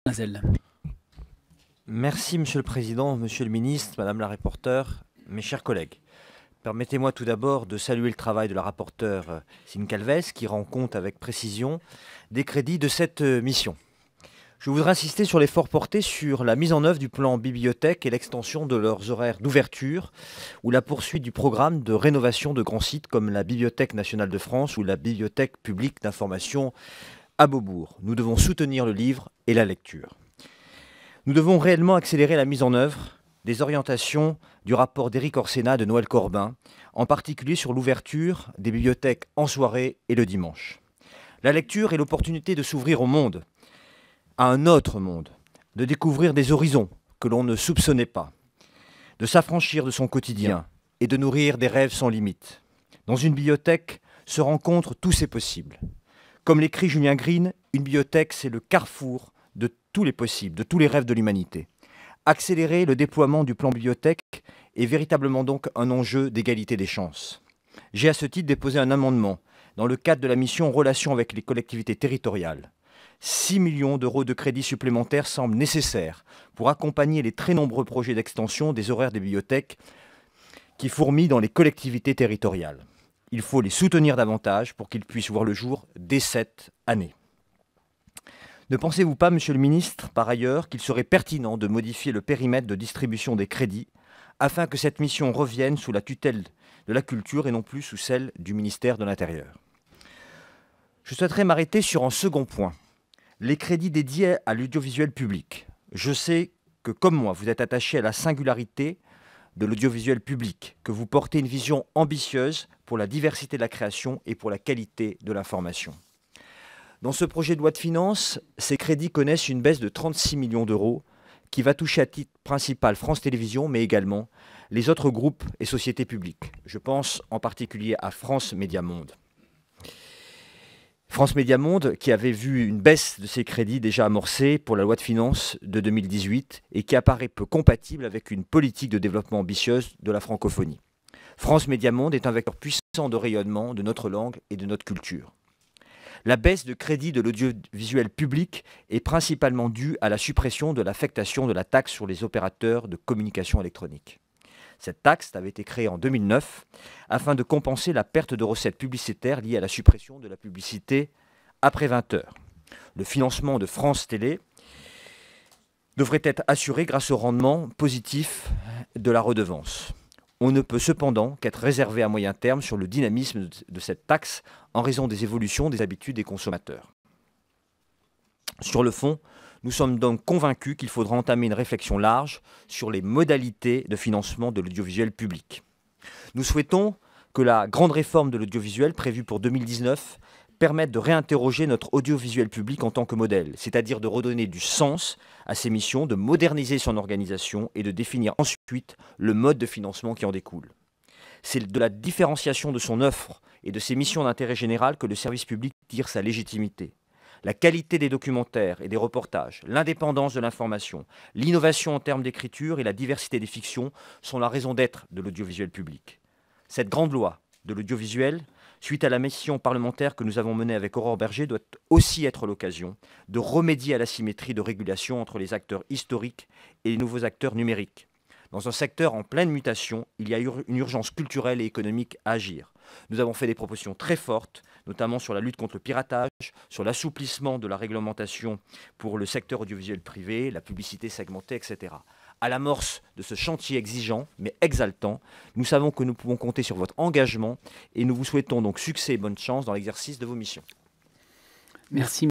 Mademoiselle. Merci Monsieur le Président, Monsieur le Ministre, Madame la rapporteure, mes chers collègues. Permettez-moi tout d'abord de saluer le travail de la rapporteure Signe Calvez qui rend compte avec précision des crédits de cette mission. Je voudrais insister sur l'effort porté sur la mise en œuvre du plan bibliothèque et l'extension de leurs horaires d'ouverture ou la poursuite du programme de rénovation de grands sites comme la Bibliothèque nationale de France ou la Bibliothèque publique d'information à Beaubourg. Nous devons soutenir le livre et la lecture. Nous devons réellement accélérer la mise en œuvre des orientations du rapport d'Éric Orsenna de Noël Corbin, en particulier sur l'ouverture des bibliothèques en soirée et le dimanche. La lecture est l'opportunité de s'ouvrir au monde, à un autre monde, de découvrir des horizons que l'on ne soupçonnait pas, de s'affranchir de son quotidien et de nourrir des rêves sans limite. Dans une bibliothèque se rencontrent tous ces possibles. Comme l'écrit Julien Green, une bibliothèque, c'est le carrefour de tous les possibles, de tous les rêves de l'humanité. Accélérer le déploiement du plan bibliothèque est véritablement donc un enjeu d'égalité des chances. J'ai à ce titre déposé un amendement dans le cadre de la mission Relations avec les collectivités territoriales. 6 millions d'euros de crédits supplémentaires semblent nécessaires pour accompagner les très nombreux projets d'extension des horaires des bibliothèques qui fourmillent dans les collectivités territoriales. Il faut les soutenir davantage pour qu'ils puissent voir le jour dès cette année. Ne pensez-vous pas, Monsieur le Ministre, par ailleurs, qu'il serait pertinent de modifier le périmètre de distribution des crédits afin que cette mission revienne sous la tutelle de la culture et non plus sous celle du ministère de l'Intérieur? Je souhaiterais m'arrêter sur un second point, les crédits dédiés à l'audiovisuel public. Je sais que, comme moi, vous êtes attaché à la singularité de l'audiovisuel public, que vous portez une vision ambitieuse pour la diversité de la création et pour la qualité de l'information. Dans ce projet de loi de finances, ces crédits connaissent une baisse de 36 millions d'euros qui va toucher à titre principal France Télévisions, mais également les autres groupes et sociétés publiques. Je pense en particulier à France Média Monde. France Média Monde qui avait vu une baisse de ses crédits déjà amorcée pour la loi de finances de 2018 et qui apparaît peu compatible avec une politique de développement ambitieuse de la francophonie. France Média Monde est un vecteur puissant de rayonnement de notre langue et de notre culture. La baisse de crédit de l'audiovisuel public est principalement due à la suppression de l'affectation de la taxe sur les opérateurs de communication électronique. Cette taxe avait été créée en 2009 afin de compenser la perte de recettes publicitaires liée à la suppression de la publicité après 20 heures. Le financement de France Télé devrait être assuré grâce au rendement positif de la redevance. On ne peut cependant qu'être réservé à moyen terme sur le dynamisme de cette taxe en raison des évolutions des habitudes des consommateurs. Sur le fond, nous sommes donc convaincus qu'il faudra entamer une réflexion large sur les modalités de financement de l'audiovisuel public. Nous souhaitons que la grande réforme de l'audiovisuel prévue pour 2019 permette de réinterroger notre audiovisuel public en tant que modèle, c'est-à-dire de redonner du sens à ses missions, de moderniser son organisation et de définir ensuite le mode de financement qui en découle. C'est de la différenciation de son offre et de ses missions d'intérêt général que le service public tire sa légitimité. La qualité des documentaires et des reportages, l'indépendance de l'information, l'innovation en termes d'écriture et la diversité des fictions sont la raison d'être de l'audiovisuel public. Cette grande loi de l'audiovisuel, suite à la mission parlementaire que nous avons menée avec Aurore Berger, doit aussi être l'occasion de remédier à l'asymétrie de régulation entre les acteurs historiques et les nouveaux acteurs numériques. Dans un secteur en pleine mutation, il y a une urgence culturelle et économique à agir. Nous avons fait des propositions très fortes, notamment sur la lutte contre le piratage, sur l'assouplissement de la réglementation pour le secteur audiovisuel privé, la publicité segmentée, etc. À l'amorce de ce chantier exigeant, mais exaltant, nous savons que nous pouvons compter sur votre engagement et nous vous souhaitons donc succès et bonne chance dans l'exercice de vos missions. Merci.